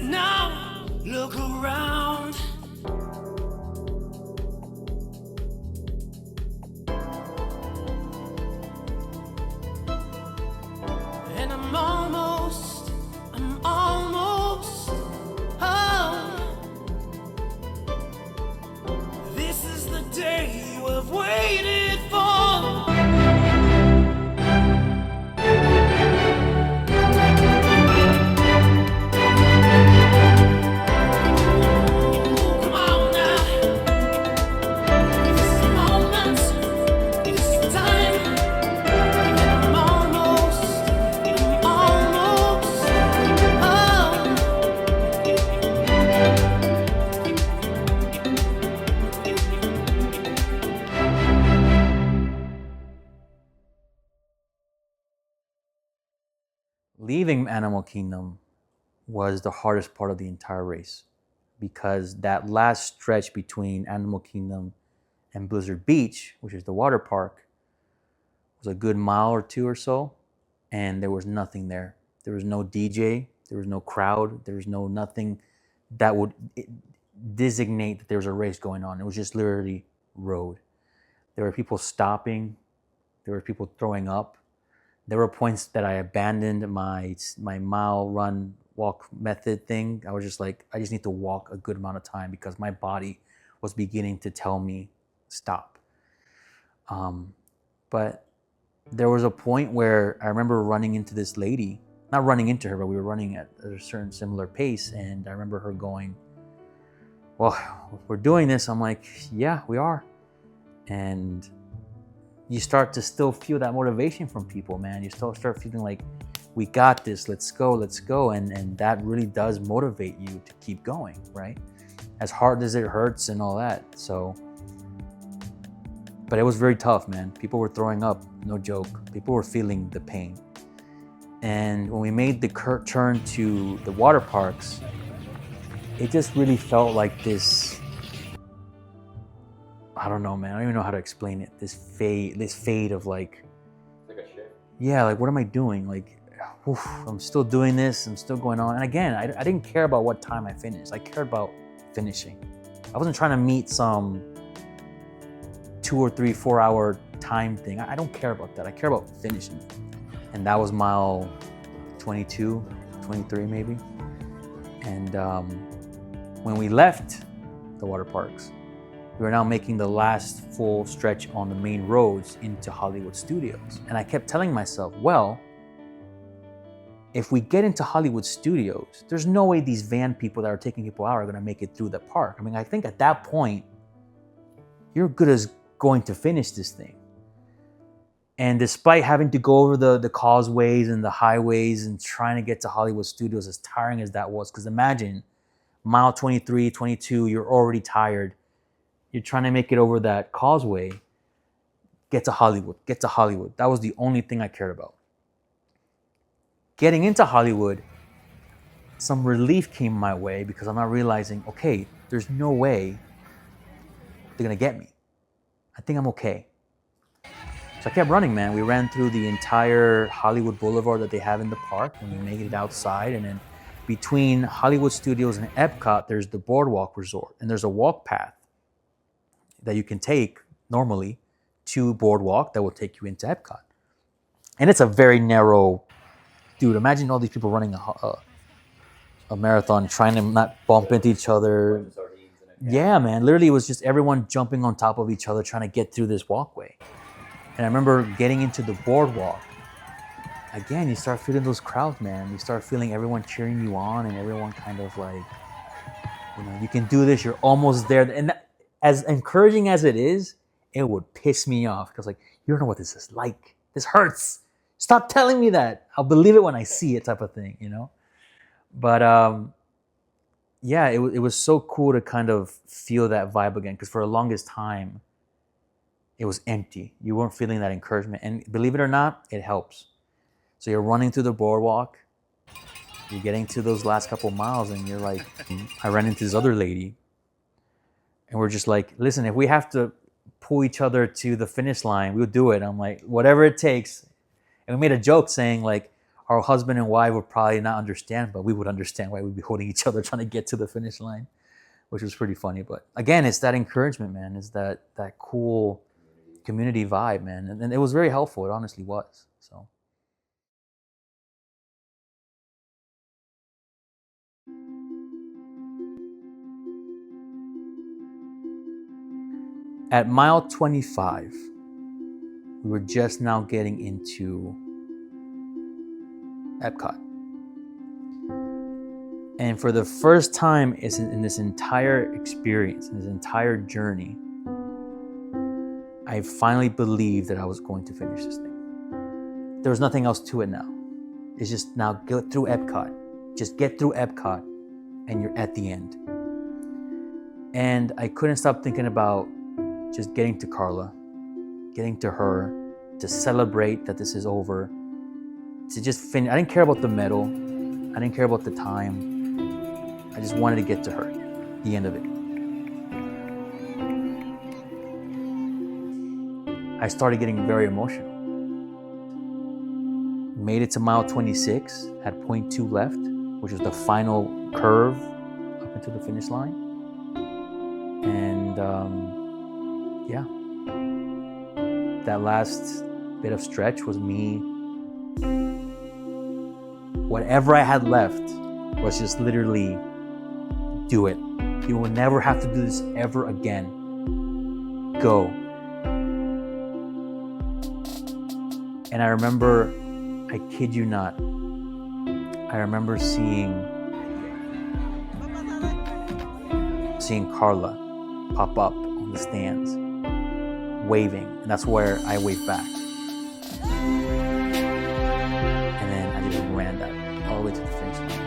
Now look around. And I'm almost home. This is the day you have waited for. Come on now. This is the moment. This is the time. I'm almost home. Leaving Animal Kingdom was the hardest part of the entire race, because that last stretch between Animal Kingdom and Blizzard Beach, which is the water park, was a good mile or two or so, and there was nothing there. There was no DJ, there was no crowd, there was no nothing that would designate that there was a race going on. It was just literally road. There were people stopping, there were people throwing up. There were points that I abandoned my mile run walk method thing. I was just like, I just need to walk a good amount of time because my body was beginning to tell me stop. But there was a point where I remember running into this lady, not running into her, but we were running at a certain similar pace. And I remember her going, well, we're doing this. I'm like, yeah, we are. And you start to still feel that motivation from people, man. You still start feeling like, we got this, let's go. And that really does motivate you to keep going, right? As hard as it hurts and all that. So, but it was very tough, man. People were throwing up, no joke. People were feeling the pain. And when we made the turn to the water parks, it just really felt like this, I don't know, man. I don't even know how to explain it. This fade of like a shift. Yeah, like what am I doing? Like, oof, I'm still doing this. I'm still going on. And again, I didn't care about what time I finished. I cared about finishing. I wasn't trying to meet some 2 or 3, 4 hour time thing. I don't care about that. I care about finishing. And that was mile 22, 23 maybe. And when we left the water parks, we were now making the last full stretch on the main roads into Hollywood Studios. And I kept telling myself, well, if we get into Hollywood Studios, there's no way these van people that are taking people out are gonna make it through the park. I mean, I think at that point, you're good as going to finish this thing. And despite having to go over the causeways and the highways and trying to get to Hollywood Studios, as tiring as that was, because imagine mile 23, 22, you're already tired. You're trying to make it over that causeway, get to Hollywood. That was the only thing I cared about. Getting into Hollywood, some relief came my way because I'm not realizing, okay, there's no way they're gonna get me. I think I'm okay. So I kept running, man. We ran through the entire Hollywood Boulevard that they have in the park, and we made it outside. And then between Hollywood Studios and Epcot, there's the Boardwalk Resort, and there's a walk path that you can take normally to Boardwalk that will take you into Epcot. And it's a very narrow, dude, imagine all these people running a marathon trying to not bump into each other. Yeah, man, literally it was just everyone jumping on top of each other trying to get through this walkway. And I remember getting into the boardwalk. Again, you start feeling those crowds, man. You start feeling everyone cheering you on and everyone kind of like, you know, you can do this, you're almost there. And that, as encouraging as it is, it would piss me off because like, you don't know what this is like. This hurts. Stop telling me that. I'll believe it when I see it, type of thing, you know? But yeah, it was so cool to kind of feel that vibe again, because for the longest time, it was empty. You weren't feeling that encouragement. And believe it or not, it helps. So you're running through the boardwalk, you're getting to those last couple miles, and you're like, I ran into this other lady, and we're just like, listen, if we have to pull each other to the finish line, we'll do it. I'm like, whatever it takes. And we made a joke saying like, our husband and wife would probably not understand, but we would understand why we'd be holding each other trying to get to the finish line, which was pretty funny. But again, it's that encouragement, man. It's that cool community vibe, man. And it was very helpful. It honestly was. So. At mile 25, we were just now getting into Epcot. And for the first time in this entire experience, in this entire journey, I finally believed that I was going to finish this thing. There was nothing else to it now. It's just now get through Epcot. Just get through Epcot and you're at the end. And I couldn't stop thinking about just getting to Carla, getting to her, to celebrate that this is over, to just finish. I didn't care about the medal. I didn't care about the time. I just wanted to get to her, the end of it. I started getting very emotional. Made it to mile 26, had 0.2 left, which was the final curve up into the finish line. And yeah, that last bit of stretch was me. Whatever I had left was just literally do it. You will never have to do this ever again. Go. And I remember, I kid you not, I remember seeing Carla pop up on the stands, waving, and that's where I waved back. And then I just ran that all the way to the finish line.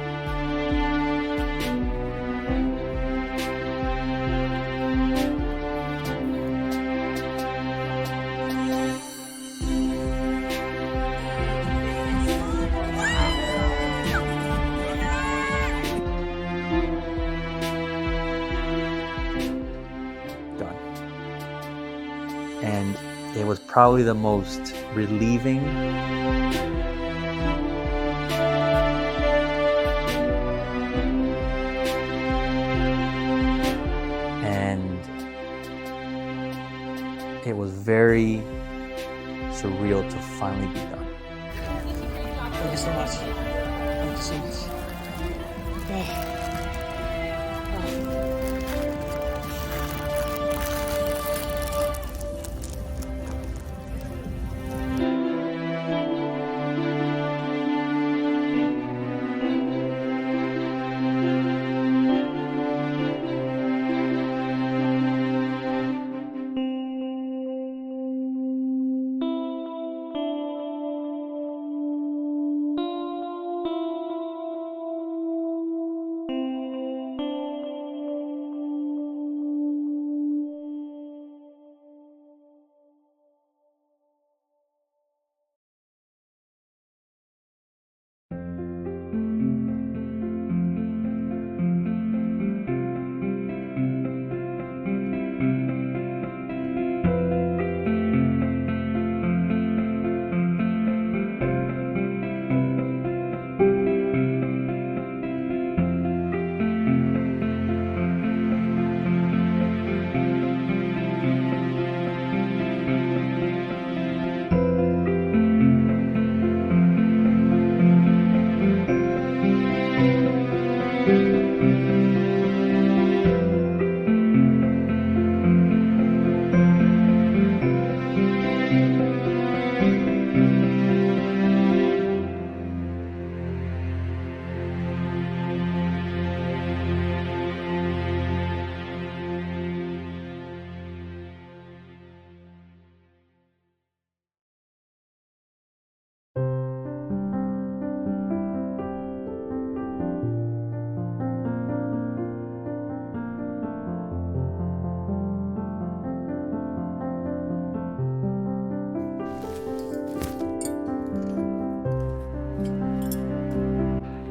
And it was probably the most relieving and it was very surreal to finally be done. Thank you so much. Thank you so much.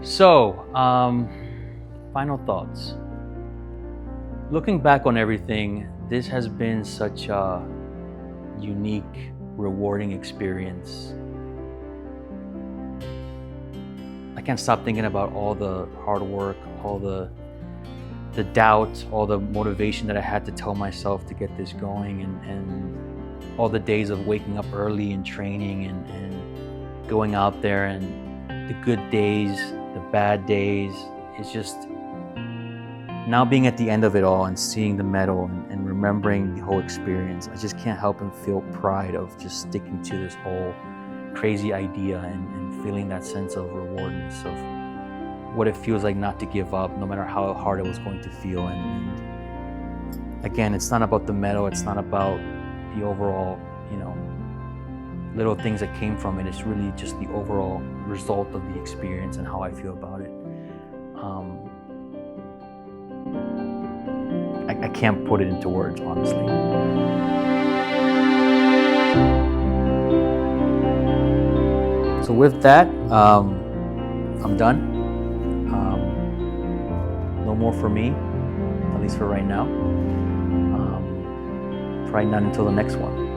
So, final thoughts. Looking back on everything, this has been such a unique, rewarding experience. I can't stop thinking about all the hard work, all the doubt, all the motivation that I had to tell myself to get this going, and all the days of waking up early and training and going out there, and the good days, the bad days. It's just now being at the end of it all and seeing the medal and remembering the whole experience, I just can't help but feel pride of just sticking to this whole crazy idea and feeling that sense of rewardness of what it feels like not to give up, no matter how hard it was going to feel. And again, it's not about the medal, it's not about the overall, you know, little things that came from it. It's really just the overall result of the experience and how I feel about it. I can't put it into words, honestly. So with that, I'm done. No more for me, at least for right now. Probably not until the next one.